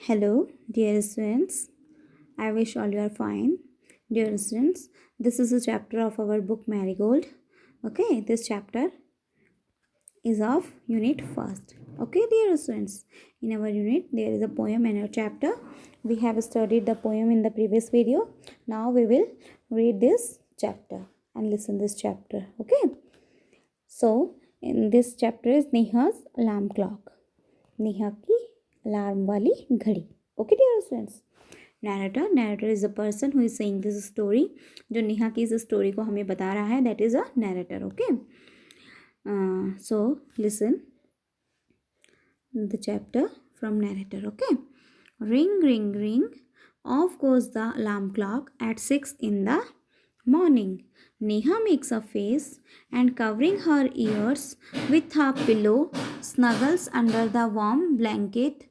Hello, dear students. I wish all you are fine. Dear students, this is a chapter of our book Marigold. Okay, this chapter is of unit first. Okay, dear students, in our unit there is a poem in our chapter. We have studied the poem in the previous video. Now we will read this chapter and listen this chapter. Okay, so in this chapter is Neha's alarm clock. Neha की alarm वाली घड़ी. Okay dear students, narrator is a person who is saying this story. जो नेहा की इस story को हमें बता रहा है that is a narrator. Okay, so listen the chapter from narrator. Okay, ring ring ring off goes the alarm clock at 6 in the morning. Neha makes a face and covering her ears with her pillow snuggles under the warm blanket.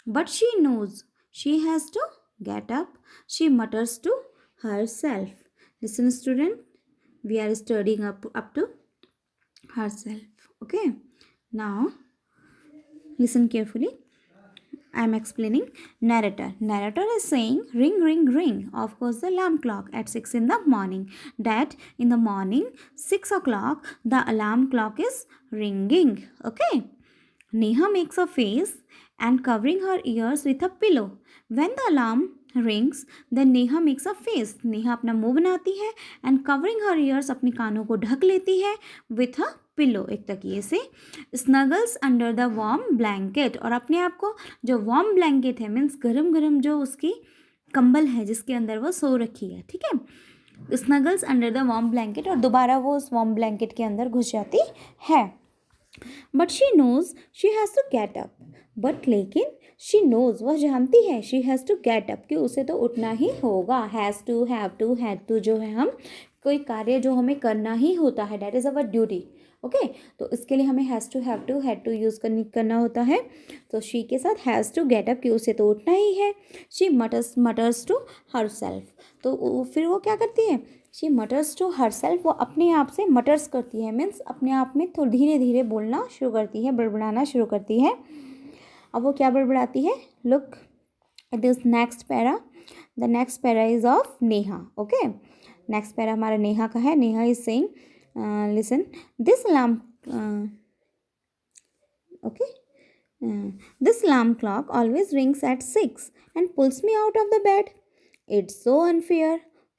But she knows she has to get up. She mutters to herself. Listen student, we are studying up to herself. Okay, now listen carefully. I am explaining. Narrator is saying ring ring ring. Of course the alarm clock at 6 in the morning. That in the morning 6 o'clock the alarm clock is ringing. Okay. Neha makes a face and covering her ears with a pillow. When the alarm rings then Neha makes a face. Neha अपना मुंह बनाती है and covering her ears अपने कानों को ढक लेती है with a पिलो, एक तकिए से. Snuggles under the warm blanket, और अपने आप को जो वार्म ब्लैंकेट है मीन्स गरम गरम जो उसकी कंबल है जिसके अंदर वो सो रखी है. ठीक है, Snuggles under the warm blanket, और दोबारा वो उस वार्म ब्लैंकेट के अंदर घुस जाती है. But she knows she has to get up. But लेकिन शी नोज, वह जानती है, she has to get up कि उसे तो उठना ही होगा. Has to, have to, had to जो है हम कोई कार्य जो हमें करना ही होता है that is our duty. Okay, तो इसके लिए हमें has to, have to, had to use करना होता है. तो शी के साथ हैज़ टू गेट अप कि उसे तो उठना ही है. शी मटर्स टू हर सेल्फ, तो फिर वो क्या करती है, शी मटर्स टू हर सेल्फ, वो अपने आप से मटर्स करती है मीन्स अपने आप में थोड़ा धीरे धीरे बोलना शुरू करती है, बड़बड़ाना शुरू करती है. अब वो क्या बड़बड़ाती है, look it is next para. The next para is of Neha. Okay, next para हमारा नेहा का है. Neha is saying listen, this alarm okay this alarm clock always rings at 6 and pulls me out of the bed. It's so unfair.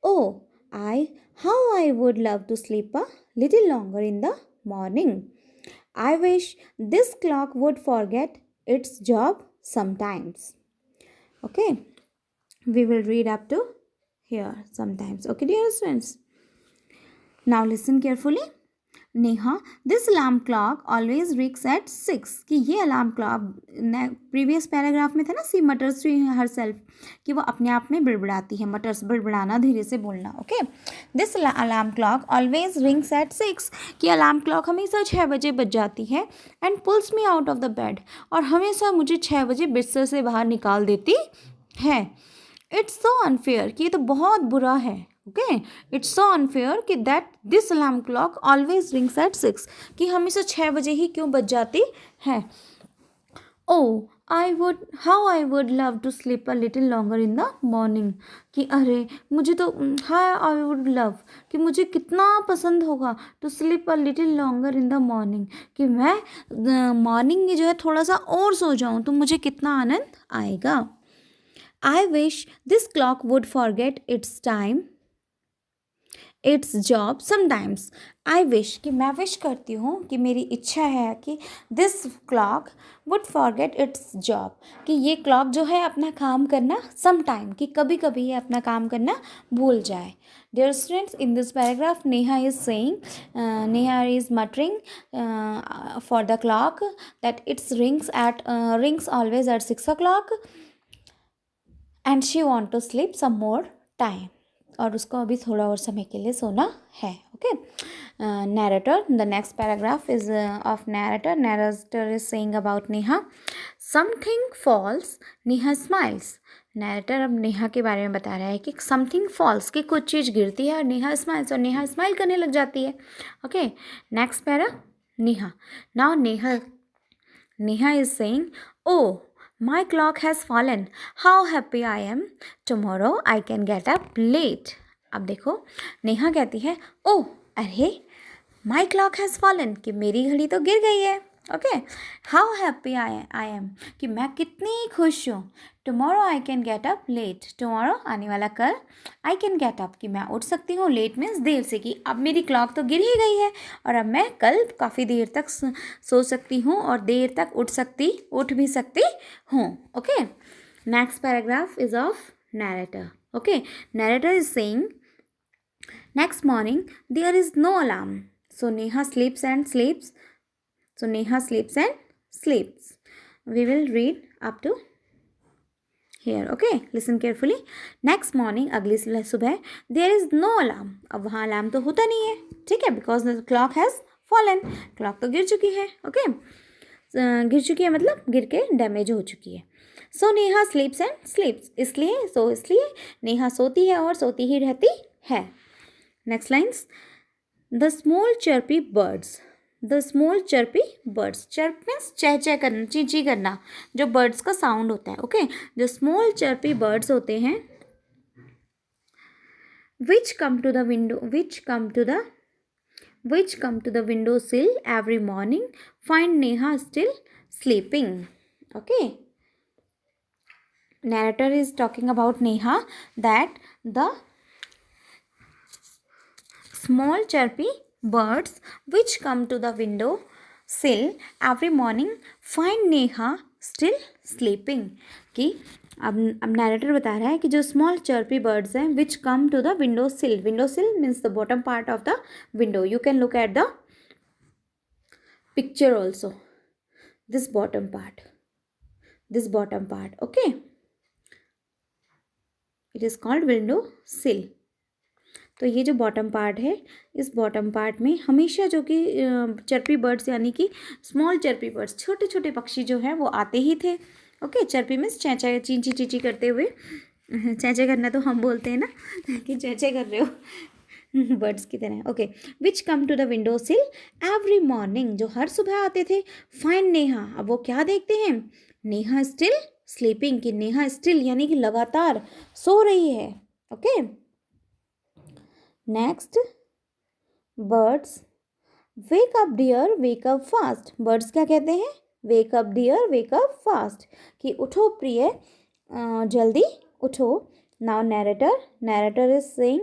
Oh, how I would love to sleep a little longer in the morning. I wish this clock would forget its job sometimes. Okay, we will read up to here sometimes. Okay dear students, now listen carefully. Neha, this alarm clock always रिक्स eight 6, कि ये alarm clock previous paragraph में था ना, सी मटर्स to her self, कि वो अपने आप में बड़बड़ाती है. मटर्स बड़बड़ाना, धीरे से बोलना. Okay, this alarm clock always rings at 6, कि अलार्म क्लॉक हमेशा 6 बजे बज जाती है. And pulls me out of the bed, और हमेशा मुझे 6 बजे बिस्तर से बाहर निकाल देती है. इट्स सो अनफेयर, कि ये तो बहुत बुरा है. ओके, इट्स सो अनफेयर कि that this alarm clock always rings at 6, कि हमेशा 6 बजे ही क्यों बज जाती है. Oh how I would love to sleep a little longer in the morning, कि अरे मुझे तो हाउ आई वुड लव, कि मुझे कितना पसंद होगा to sleep a little longer in the morning, कि मैं मॉर्निंग में जो है थोड़ा सा और सो जाऊँ तो मुझे कितना आनंद आएगा. I wish this clock would forget it's time it's job sometimes. I wish, कि मैं विश करती हूँ, कि मेरी इच्छा है कि this clock would forget it's job, कि ये क्लॉक जो है अपना काम करना समटाइम, कि कभी कभी ये अपना काम करना भूल जाए. Dear students, in this paragraph Neha is saying, Neha is muttering for the clock that it's rings always at 6 o'clock and she want to sleep some more time, और उसको अभी थोड़ा और समय के लिए सोना है. Okay, narrator, the next paragraph is of narrator. Narrator is saying about Neha, something false, Neha smiles. Narrator अब नेहा के बारे में बता रहा है कि समथिंग फॉल्स, कि कुछ चीज़ गिरती है, और नेहा स्माइल्स, और नेहा स्माइल करने लग जाती है. Okay, next para Neha. Now Neha is saying, oh My clock has fallen. How happy I am. Tomorrow I can get up late. अब देखो नेहा कहती है ओह अरे माई क्लॉक हैज़ फॉलन कि मेरी घड़ी तो गिर गई है. Okay how happy I am कि मैं कितनी खुश हूँ. Tomorrow I can get up late. Tomorrow आने वाला कल. आई कैन गेट अप कि मैं उठ सकती हूँ. लेट मीन्स देर से कि अब मेरी क्लॉक तो गिर ही गई है और अब मैं कल काफ़ी देर तक सो सकती हूँ और देर तक उठ भी सकती हूँ. Okay next paragraph is of narrator. Okay narrator is saying next morning there is no alarm. So Neha sleeps and sleeps. So Neha sleeps and sleeps. We will read up to here. Okay, listen carefully. Next morning अगली सुबह there is no alarm. अब वहाँ alarm तो होता नहीं है. ठीक है because the clock has fallen. Clock तो गिर चुकी है. ओके गिर चुकी है मतलब गिर के डैमेज हो चुकी है. सो नेहा स्लीप्स एंड स्लीप्स इसलिए नेहा सोती है और सोती ही रहती है. Next lines. The small chirpy birds. The small chirpy birds. Chirp means चह करना, ची करना, जो birds का sound होता है. Okay. जो small chirpy birds होते हैं which come to the window sill every morning find Neha still sleeping. Okay. Narrator is talking about Neha that the small chirpy birds which come to the window sill every morning find Neha still sleeping. कि अब narrator बता रहा है कि जो small chirpy birds हैं which come to the window sill means the bottom part of the window. You can look at the picture also. This bottom part okay it is called window sill. तो ये जो bottom part है इस bottom part में हमेशा जो कि chirpy birds यानी कि स्मॉल चर्पी बर्ड्स छोटे छोटे पक्षी जो हैं वो आते ही थे. ओके चर्पी मीन्स चैचा चींची चींची करते हुए. चैचे करना तो हम बोलते हैं ना कि चैचे कर रहे हो बर्ड्स की तरह. Okay which come to the window sill every morning जो हर सुबह आते थे. फाइंड नेहा अब वो क्या देखते हैं. नेहा स्टिल स्लीपिंग कि नेहा स्टिल यानी कि लगातार सो रही है. Okay next birds wake up dear wake up fast. Birds क्या कहते हैं wake up dear wake up fast कि उठो प्रिय जल्दी उठो. Now narrator is saying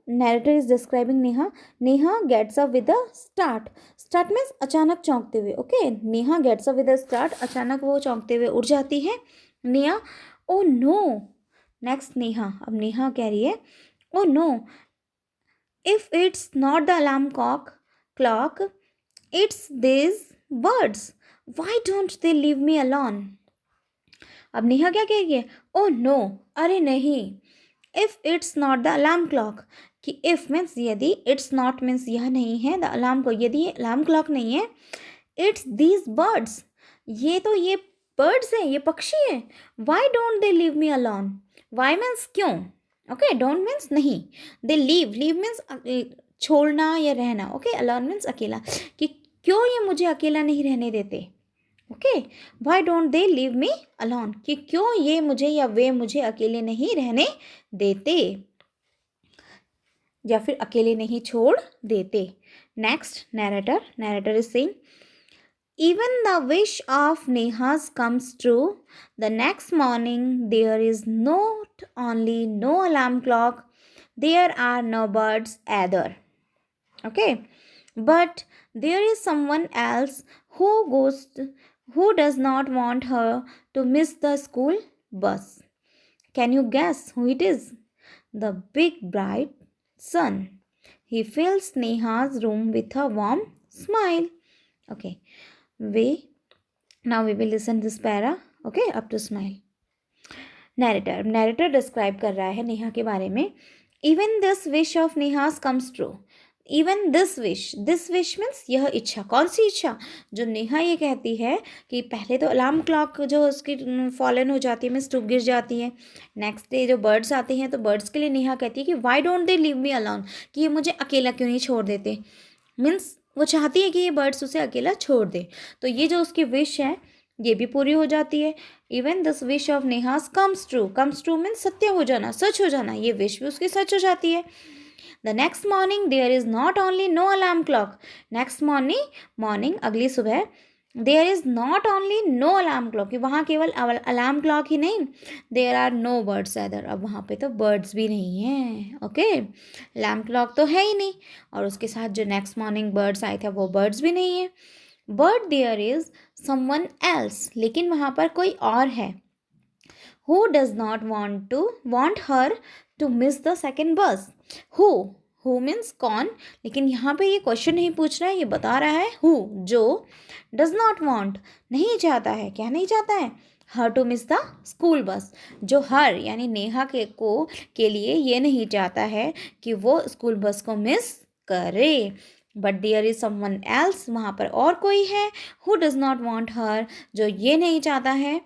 narrator is describing Neha gets up with a start means अचानक चौंकते हुए. Okay Neha gets up with a start अचानक वो चौंकते हुए उठ जाती है. Neha oh no. Next Neha अब नेहा कह रही है oh know if it's not the alarm clock it's this birds why don't they leave me alone. अब नेहा क्या कह रही है ओ नो अरे नहीं. If it's not the alarm clock कि इफ मीन्स यदि इट्स नॉट मीन्स यह नहीं है द अलार्म को यदि अलार्म क्लॉक नहीं है इट्स दीज बर्ड्स ये तो ये बर्ड्स हैं ये पक्षी हैं. Why don't they leave me alone. Why means क्यों. ओके डोंट मीन्स नहीं. दे लीव मीन्स छोड़ना या रहना. ओके अलोन मीन्स अकेला कि क्यों ये मुझे अकेला नहीं रहने देते. Okay why don't they leave me alone कि क्यों ये मुझे या वे मुझे अकेले नहीं रहने देते या फिर अकेले नहीं छोड़ देते. Next narrator is saying even the wish of Neha's comes true. The next morning there is not only no alarm clock, there are no birds either. Okay, but there is someone else who does not want her to miss the school bus. Can you guess who it is? The big bright sun. He fills Neha's room with a warm smile. Okay. Now we will listen this para. Okay, up to smile. Narrator describe कर रहा है नेहा के बारे में. Even this wish of Neha's comes true. Even this wish means यह इच्छा. कौन सी इच्छा. जो नेहा ये कहती है कि पहले तो अलार्म क्लॉक जो उसकी फॉलन हो जाती है मीन्स टूट गिर जाती है. नेक्स्ट डे जो बर्ड्स आते हैं तो बर्ड्स के लिए नेहा कहती है कि why don't they leave me alone कि ये मुझे अकेला क्यों नहीं छोड़ देते. मीन्स वो चाहती है कि ये बर्ड्स उसे अकेला छोड़ दे. तो ये जो उसकी विश है ये भी पूरी हो जाती है। Even this wish of नेहास comes true means सत्य हो जाना, सच हो जाना, ये विश भी उसकी सच हो जाती है। The next morning there is not only no alarm clock, next morning अगली सुबह, there is not only no alarm clock, वहाँ केवल अलार्म क्लॉक ही नहीं, there are no birds either, अब वहाँ पे तो बर्ड्स भी नहीं हैं। ओके, अलार्म क्लॉक तो है ही नहीं, और उसके साथ जो नेक्स्ट मॉर्निंग बर्ड्स आए थे वो बर्ड्स भी नहीं है। But there is someone else, लेकिन वहाँ पर कोई और है। Who does not want her to miss the second bus. Who means कौन, लेकिन यहाँ पे ये क्वेश्चन नहीं पूछ रहा है, ये बता रहा है हु, जो डज नॉट वॉन्ट नहीं चाहता है, क्या नहीं चाहता है, her to miss the school bus, जो हर यानी नेहा के लिए ये नहीं चाहता है कि वो स्कूल बस को मिस करे। But there is someone else, वहाँ पर और कोई है, who does not want her, जो ये नहीं चाहता है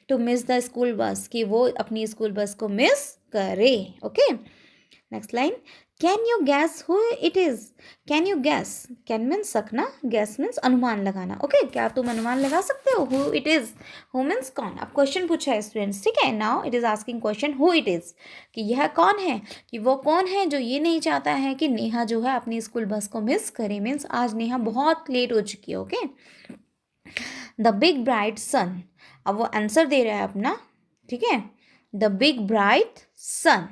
टू मिस द स्कूल बस, कि वो अपनी स्कूल बस को मिस करे। Okay, next line, can you gas who it is, can you gas, can means सकना, गैस मीन्स अनुमान लगाना। ओके, क्या तुम अनुमान लगा सकते हो who it is, who means कौन। अब क्वेश्चन पूछा है स्टूडेंट्स, ठीक है, now it is asking question who it is, कि यह कौन है, कि वो कौन है जो ये नहीं चाहता है कि नेहा जो है अपनी स्कूल बस को मिस करे, मीन्स आज नेहा बहुत लेट हो चुकी है। ओके, द बिग ब्राइट सन, अब वो आंसर दे रहा है अपना, ठीक है, द बिग ब्राइट सन,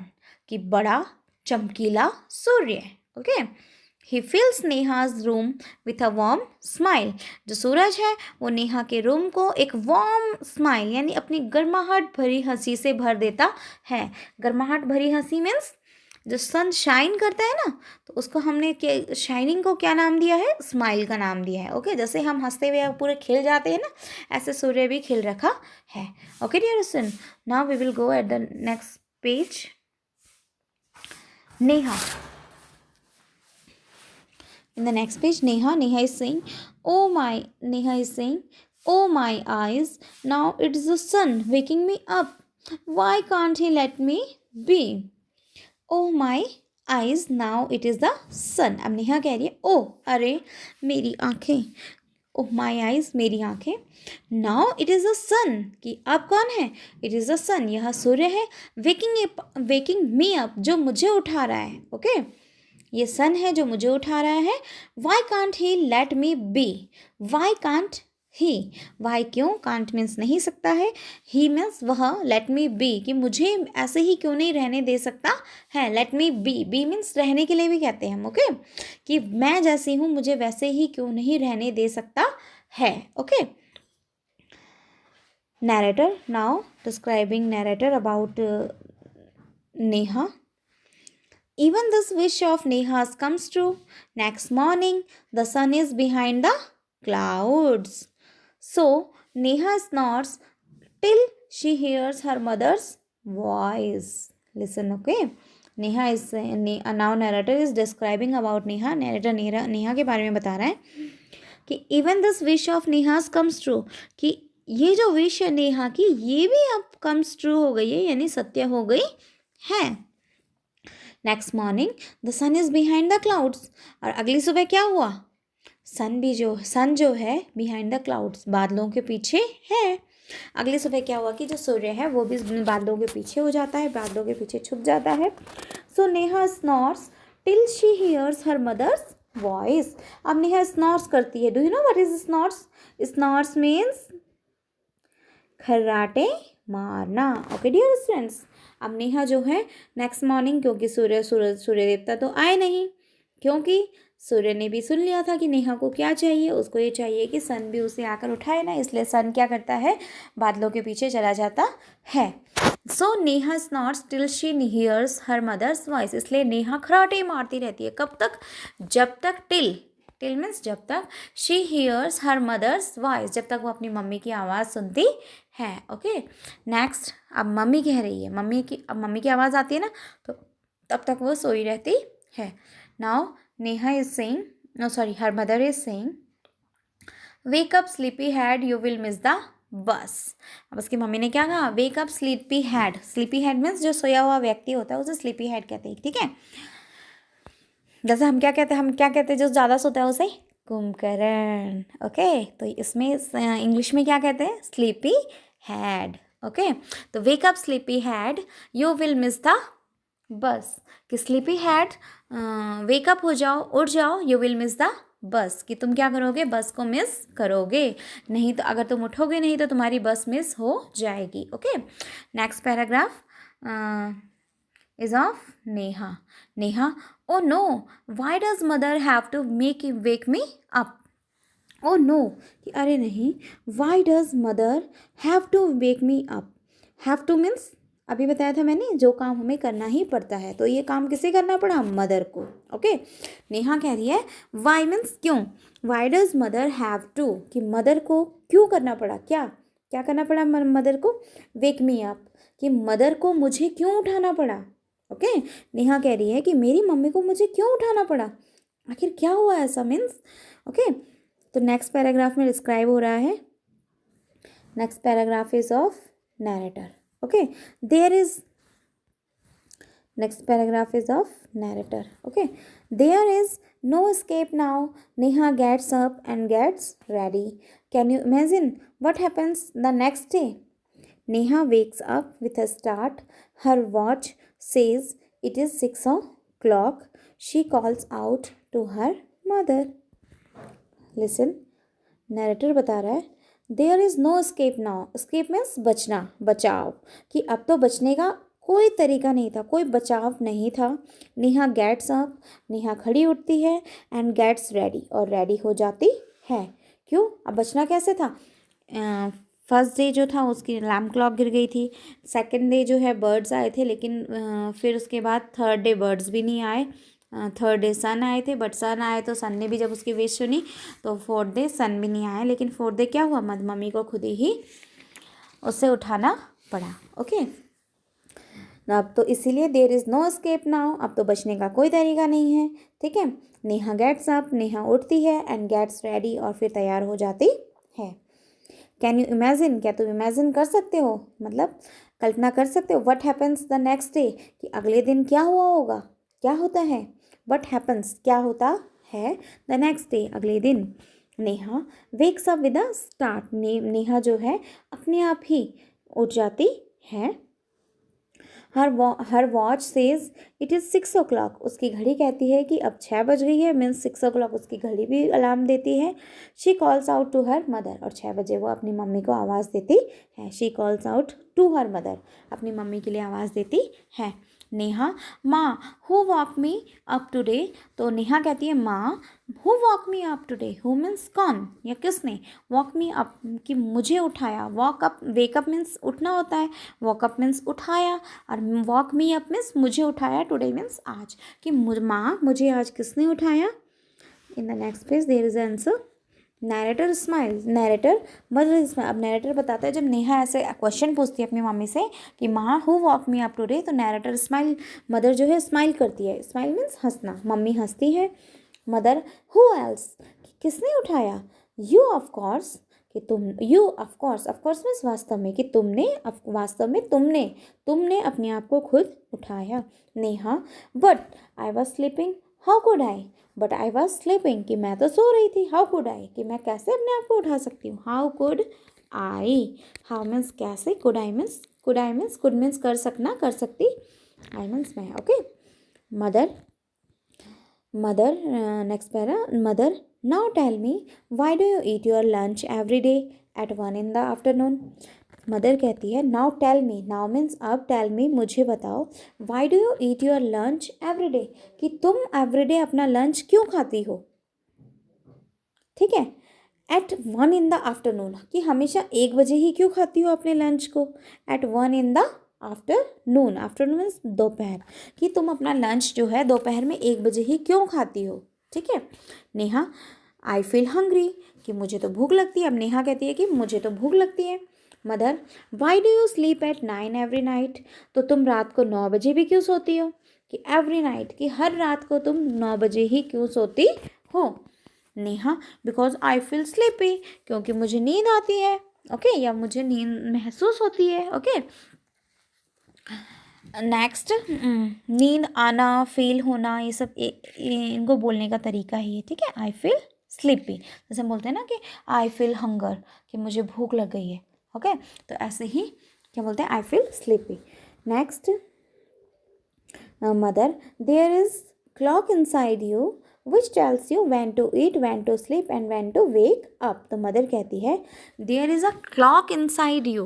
कि बड़ा चमकीला सूर्य। Okay, he fills Neha's room with a warm smile, जो सूरज है वो नेहा के रूम को एक वार्म स्माइल यानी अपनी गर्माहट भरी हंसी से भर देता है। गर्माहट भरी हंसी मीन्स जो सन शाइन करता है ना, तो उसको हमने शाइनिंग को क्या नाम दिया है, स्माइल का नाम दिया है। ओके, जैसे हम हंसते हुए पूरे खिल जाते हैं ना, ऐसे सूर्य भी खिल रखा है। Okay dear student, now we will go at the next page. Neha, in the next page, Neha is saying, Neha is saying, oh my eyes, now it is the sun waking me up, why can't he let me be। oh my eyes, now it is the sun। अब नेहा कह रही है ओ, अरे मेरी आंखें, ओह my eyes, मेरी आंखें, now it is the सन, कि अब कौन है, इट इज़ द सन, यह सूर्य है, वेकिंग मी अप, जो मुझे उठा रहा है। ओके, ये सन है जो मुझे उठा रहा है। Why can't he let me be, why can't he, why क्यों, कांट मीन्स नहीं सकता है, ही मीन्स वह, लेट मी बी कि मुझे ऐसे ही क्यों नहीं रहने दे सकता है, लेट मी बी मीन्स रहने के लिए भी कहते हैं हम। ओके, कि मैं जैसी हूँ मुझे वैसे ही क्यों नहीं रहने दे सकता है। Okay, narrator, now describing narrator about Neha. Even this wish of Neha's comes true. Next morning, the sun is behind the clouds. So, Neha snots till she hears her mother's voice. Listen, okay? Neha is now narrator is describing about Neha. Narrator Neha के बारे में बता रहा है कि even this wish of Neha's comes true, कि ये जो विश है नेहा की ये भी अब comes true हो गई है, यानी सत्य हो गई है। Next morning the sun is behind the clouds, और अगली सुबह क्या हुआ, सन जो है बिहाइंड द क्लाउड्स, बादलों के पीछे है। अगली सुबह क्या हुआ कि जो सूर्य है वो भी बादलों के पीछे हो जाता है, बादलों के पीछे छुप जाता है। So Neha snores till she hears her mother's voice. अब नेहा स्नॉर्स करती है। Do you know what is snores? Snores means खर्राटे मारना। ओके डियर स्टूडेंट्स, अब नेहा जो है नेक्स्ट मॉर्निंग, क्योंकि सूर्य देवता तो आए नहीं, क्योंकि सूर्य ने भी सुन लिया था कि नेहा को क्या चाहिए, उसको ये चाहिए कि सन भी उसे आकर उठाए ना, इसलिए सन क्या करता है, बादलों के पीछे चला जाता है। So Neha snores till she hears her mother's voice, इसलिए नेहा खराटे मारती रहती है। कब तक? जब तक, टिल मीन्स जब तक, she hears her mother's voice, जब तक वो अपनी मम्मी की आवाज़ सुनती है। ओके, नेक्स्ट, अब मम्मी कह रही है, अब मम्मी की आवाज़ आती है ना, तो तब तक वो सोई रहती है। Now Neha is saying, no sorry, her mother is saying, wake up sleepy head, you will miss the bus. अब उसकी मम्मी ने क्या कहा, wake up sleepy head, sleepy head means जो सोया हुआ व्यक्ति होता है उसे स्लीपी हेड कहते हैं, ठीक है। जैसे हम क्या कहते हैं जो ज़्यादा सोता है उसे कुंभकर्ण। ओके, तो इसमें इंग्लिश में क्या कहते हैं? Sleepy had. ओके, तो वेक up sleepy had, you will miss the बस। कि स्लीपी हैड, वेकअप हो जाओ, उठ जाओ, यू विल मिस द बस। कि तुम क्या करोगे? बस को मिस करोगे। नहीं तो अगर तुम उठोगे नहीं तो तुम्हारी बस मिस हो जाएगी। Okay, next paragraph is of Neha. Neha, oh no, why does mother have to wake me up? Oh no, कि अरे नहीं, why does mother have to wake me up? Have to means अभी बताया था मैंने, जो काम हमें करना ही पड़ता है। तो ये काम किसे करना पड़ा? मदर को। ओके, नेहा कह रही है वाई मीन्स क्यों। Why does mother have to, कि मदर को क्यों करना पड़ा? क्या क्या करना पड़ा मदर को? वेक मी अप, कि मदर को मुझे क्यों उठाना पड़ा? ओके, नेहा कह रही है कि मेरी मम्मी को मुझे क्यों उठाना पड़ा, आखिर क्या हुआ ऐसा मीन्स। ओके, तो नेक्स्ट पैराग्राफ में डिस्क्राइब हो रहा है। Next paragraph is of narrator. Okay, there is next paragraph is of narrator. Okay, there is no escape now. Neha gets up and gets ready. Can you imagine what happens the next day? Neha wakes up with a start. Her watch says it is 6 o'clock. She calls out to her mother. Listen, narrator बता रहा है there is no escape now. escape means बचना, बचाव। कि अब तो बचने का कोई तरीका नहीं था, कोई बचाव नहीं था। नेहा गेट्स अप, नेहा खड़ी उठती है, एंड गेट्स रेडी, और रेडी हो जाती है। क्यों? अब बचना कैसे था? फर्स्ट डे जो था उसकी अलार्म क्लॉक गिर गई थी। सेकंड डे जो है बर्ड्स आए थे, लेकिन फिर उसके बाद थर्ड डे बर्ड्स भी नहीं आए। थर्ड डे सन आए थे, बट सन आए तो सन ने भी जब उसकी विश सुनी तो फोर्थ डे सन भी नहीं आया। लेकिन फोर्थ डे क्या हुआ? मम्मी को खुद ही उसे उठाना पड़ा। ओके, अब तो इसीलिए there is no escape now, अब तो बचने का कोई तरीका नहीं है। ठीक है, नेहा गेट्स अप, नेहा उठती है, एंड गेट्स रेडी, और फिर तैयार हो जाती है। कैन यू इमेजिन, क्या तुम इमेजिन कर सकते हो, मतलब कल्पना कर सकते हो? What happens the next day, कि अगले दिन क्या हुआ होगा, क्या होता है? व्हाट हैपन्स, क्या होता है? द नेक्स्ट डे, अगले दिन। Neha wakes up with a start, Neha जो है अपने आप ही उठ जाती है। Her watch says it is 6 o'clock, उसकी घड़ी कहती है कि अब 6 बज गई है, मीन्स 6 o'clock उसकी घड़ी भी अलार्म देती है। She calls out to her mother, और 6 बजे वो अपनी मम्मी को आवाज़ देती है। She calls out to her mother, अपनी मम्मी के लिए आवाज़ देती है। नेहा, माँ who woke me up today, तो नेहा कहती है माँ who woke me up today, who means कौन या किसने, वॉक मी अप कि मुझे उठाया। वॉक अप, वेकअप मीन्स उठना होता है, वॉकअप मीन्स उठाया, और वॉक मी अप मीन्स मुझे उठाया, टुडे मीन्स आज। कि माँ मुझे आज किसने उठाया? In the next page there is answer. Narrator smile, narrator mother smile. अब नैरेटर बताता है जब नेहा ऐसे क्वेश्चन पूछती है अपनी मम्मी से कि माँ who woke me up today, तो नैरेटर स्माइल, मदर जो है स्माइल करती है। स्माइल मीन्स हंसना, मम्मी हंसती है। मदर हु एल्स, किसने उठाया? यू ऑफ कोर्स, कि तुम, यू ऑफ कोर्स मीन्स वास्तव में, कि तुमने, वास्तव में तुमने अपने आप को खुद उठाया। Neha, but I was sleeping, how could I, but I was sleeping, कि मैं तो सो रही थी। हाउ कुड आई, कि मैं कैसे अपने आप को उठा सकती हूँ। How could I, how means कैसे, could I means could means कर सकना, कर सकती, आई मीन्स मैं। Okay, mother next para. Mother, now tell me why do you eat your lunch every day at 1 in the afternoon। Mother कहती है now tell me, now means अब, tell me मुझे बताओ, why do you eat your lunch every day, कि तुम every day अपना lunch क्यों खाती हो। ठीक है, एट 1 in the afternoon, कि हमेशा 1 बजे ही क्यों खाती हो अपने लंच को। At 1 in the afternoon, afternoon means दोपहर, कि तुम अपना लंच जो है दोपहर में 1 बजे ही क्यों खाती हो। ठीक है, नेहा, आई फील हंग्री, कि मुझे तो भूख लगती है। अब नेहा कहती है कि मुझे तो भूख लगती है। Mother, Y do you sleep at 9 every night, तो तुम रात को 9 बजे भी क्यों सोती हो। कि एवरी नाइट, कि हर रात को तुम 9 बजे ही क्यों सोती हो। Neha, because I feel sleepy, क्योंकि मुझे नींद आती है। ओके, या मुझे नींद महसूस होती है। ओके, नेक्स्ट, नींद आना, फील होना, ये सब इनको बोलने का तरीका ही है। ठीक है, आई फील स्लीपी। जैसे हम बोलते हैं ना कि आई फील हंगर, कि मुझे भूख लग गई है। ओके, तो ऐसे ही क्या बोलते हैं, I feel sleepy. Next, mother, there is clock inside you which tells you when to eat, when to sleep and when to wake up. तो मदर कहती है there is a clock inside you,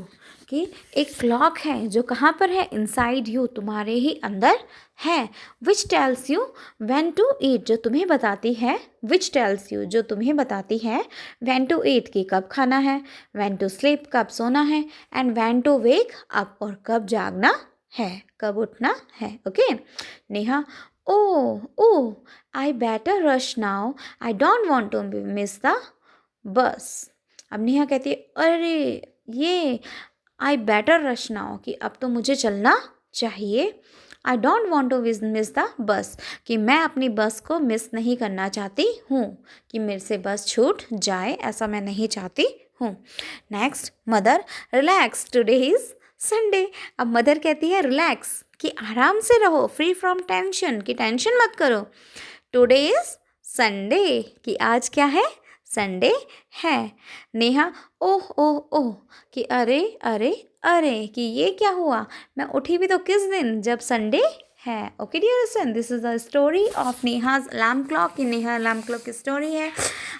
कि एक clock है जो कहाँ पर है, इनसाइड यू, तुम्हारे ही अंदर है। Which tells you when to eat, जो तुम्हें बताती है, विच टेल्स यू, जो तुम्हें बताती है, व्हेन टू ईट, कि कब खाना है, व्हेन टू स्लीप, कब सोना है, and when to wake up, और कब जागना है, कब उठना है। Okay Neha, oh, oh, I better rush now. I don't want to miss the bus. अब नेहा कहती है अरे ये I better rush now, कि अब तो मुझे चलना चाहिए। I don't want to miss the bus, कि मैं अपनी बस को मिस नहीं करना चाहती हूँ, कि मेरे से बस छूट जाए, ऐसा मैं नहीं चाहती हूँ। Next, mother, relax, today is Sunday. अब मदर कहती है रिलैक्स, कि आराम से रहो, फ्री फ्रॉम टेंशन, कि टेंशन मत करो। टुडे इज संडे, कि आज क्या है, संडे है। नेहा, ओह ओह ओह, कि अरे अरे अरे, कि ये क्या हुआ, मैं उठी भी तो किस दिन, जब संडे है। Okay dear listen, this is the story of Neha's alarm clock, कि नेहा अलार्म क्लॉक की स्टोरी है।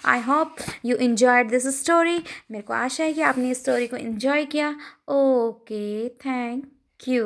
I hope you enjoyed this story. मेरे को आशा है कि आपने इस स्टोरी को एंजॉय किया। Okay, thank you.